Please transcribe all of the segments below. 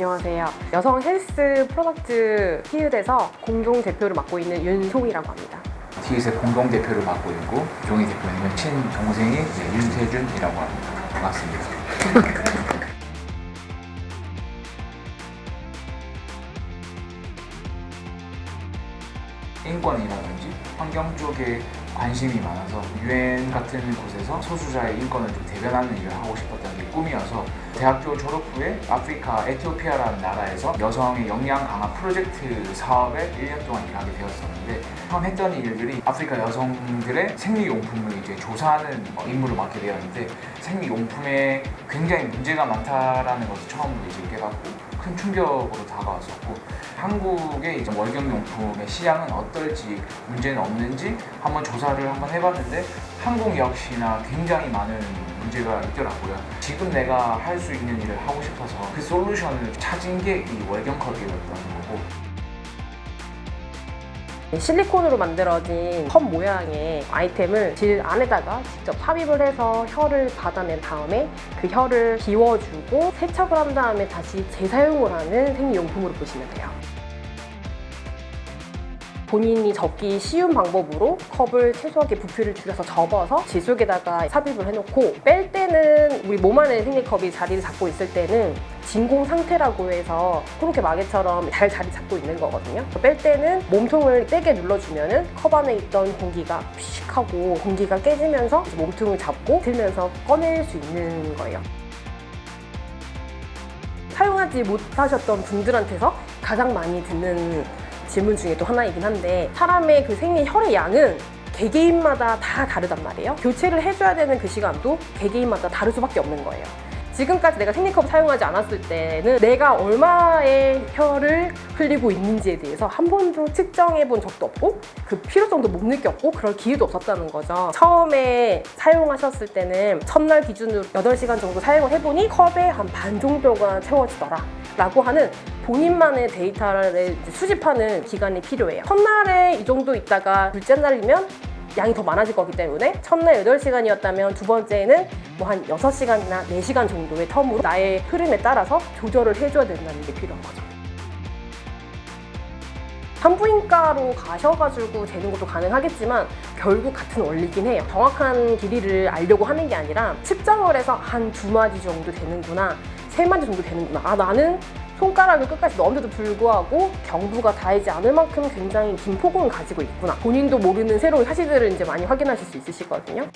안녕하세요. 여성 헬스 프로덕트 티읕에서 공동 대표를 맡고 있는 윤송이라고 합니다. 티읕의 공동 대표를 맡고 있고 종이 대표님은 친동생이 윤세준이라고 합니다. 반갑습니다. 인권이라든지 환경 쪽에 관심이 많아서 UN 같은 곳에서 소수자의 인권을 좀 대변하는 일을 하고 싶었던 게 꿈이어서 대학교 졸업 후에 아프리카 에티오피아라는 나라에서 여성의 역량 강화 프로젝트 사업에 1년 동안 일하게 되었었는데 처음 했던 일들이 아프리카 여성들의 생리용품을 이제 조사하는 임무를 맡게 되었는데 생리용품에 굉장히 문제가 많다라는 것을 처음으로 이제 깨닫고 큰 충격으로 다가왔었고 한국의 이제 월경용품의 시장은 어떨지 문제는 없는지 한번 조사를 한번 해봤는데 한국 역시나 굉장히 많은 문제가 있더라고요. 지금 내가 할 수 있는 일을 하고 싶어서 그 솔루션을 찾은 게 이 월경컵이었던 거고 실리콘으로 만들어진 컵 모양의 아이템을 질 안에다가 직접 삽입을 해서 혀를 받아낸 다음에 그 혀를 비워주고 세척을 한 다음에 다시 재사용을 하는 생리용품으로 보시면 돼요. 본인이 접기 쉬운 방법으로 컵을 최소하게 부피를 줄여서 접어서 질 속에다가 삽입을 해놓고 뺄 때는 우리 몸 안에 생리컵이 자리를 잡고 있을 때는 진공 상태라고 해서 코르케 마개처럼 잘 자리 잡고 있는 거거든요. 뺄 때는 몸통을 세게 눌러주면은 컵 안에 있던 공기가 픽 하고 공기가 깨지면서 몸통을 잡고 들면서 꺼낼 수 있는 거예요. 사용하지 못하셨던 분들한테서 가장 많이 듣는 질문 중에 또 하나이긴 한데 사람의 그 생리 혈의 양은 개개인마다 다 다르단 말이에요. 교체를 해줘야 되는 그 시간도 개개인마다 다를 수밖에 없는 거예요. 지금까지 내가 생리컵을 사용하지 않았을 때는 내가 얼마의 혈을 흘리고 있는지에 대해서 한 번도 측정해 본 적도 없고 그 필요성도 못 느꼈고 그럴 기회도 없었다는 거죠. 처음에 사용하셨을 때는 첫날 기준으로 8시간 정도 사용을 해보니 컵의 한 반 정도가 채워지더라 라고 하는 본인만의 데이터를 수집하는 기간이 필요해요. 첫날에 이 정도 있다가 둘째 날이면 양이 더 많아질 거기 때문에 첫날 8시간이었다면 두 번째는 뭐 한 6시간이나 4시간 정도의 텀으로 나의 흐름에 따라서 조절을 해줘야 된다는 게 필요한 거죠. 산부인과로 가셔가지고 재는 것도 가능하겠지만 결국 같은 원리긴 해요. 정확한 길이를 알려고 하는 게 아니라 측정을 해서 한 2마디 정도 되는구나 3마디 정도 되는구나 나는 손가락을 끝까지 넣었는데도 불구하고 경부가 닿지 않을 만큼 굉장히 긴 폭음을 가지고 있구나. 본인도 모르는 새로운 사실들을 이제 많이 확인하실 수 있으시거든요.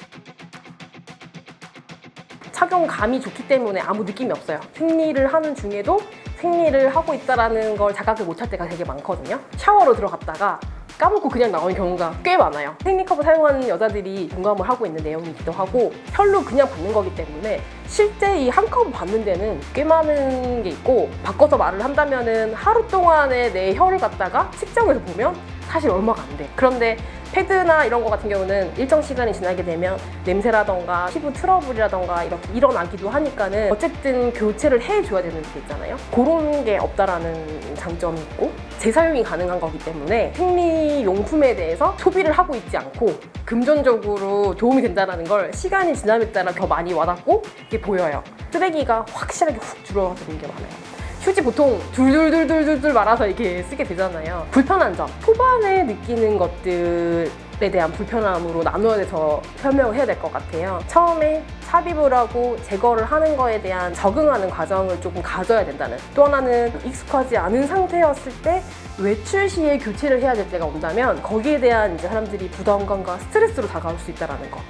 착용감이 좋기 때문에 아무 느낌이 없어요. 생리를 하는 중에도 생리를 하고 있다는 걸 자각을 못할 때가 되게 많거든요. 샤워로 들어갔다가 까먹고 그냥 나오는 경우가 꽤 많아요. 생리컵을 사용하는 여자들이 공감을 하고 있는 내용이기도 하고 혈로 그냥 받는 거기 때문에 실제 이 한 컵을 받는 데는 꽤 많은 게 있고 바꿔서 말을 한다면은 하루 동안에 내 혈을 갖다가 측정해서 보면 사실 얼마가 안 돼. 그런데 패드나 이런 거 같은 경우는 일정 시간이 지나게 되면 냄새라던가 피부 트러블이라던가 이렇게 일어나기도 하니까는 어쨌든 교체를 해줘야 되는 게 있잖아요. 그런 게 없다라는 장점이 있고 재사용이 가능한 거기 때문에 생리용품에 대해서 소비를 하고 있지 않고 금전적으로 도움이 된다는 걸 시간이 지남에 따라 더 많이 와닿고 이게 보여요. 쓰레기가 확실하게 훅 줄어드는 게 많아요. 휴지 보통 둘둘둘둘둘 말아서 이렇게 쓰게 되잖아요. 불편한 점, 초반에 느끼는 것들에 대한 불편함으로 나누어야 돼서 설명을 해야 될 것 같아요. 처음에 삽입을 하고 제거를 하는 거에 대한 적응하는 과정을 조금 가져야 된다는, 또 하나는 익숙하지 않은 상태였을 때 외출 시에 교체를 해야 될 때가 온다면 거기에 대한 이제 사람들이 부담감과 스트레스로 다가올 수 있다는 거.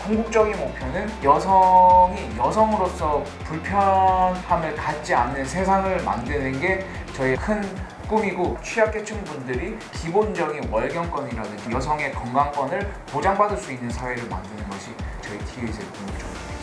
궁극적인 목표는 여성이 여성으로서 불편함을 갖지 않는 세상을 만드는 게 저희의 큰 꿈이고 취약계층 분들이 기본적인 월경권이라든지 여성의 건강권을 보장받을 수 있는 사회를 만드는 것이 저희 티읕의 궁극적입니다.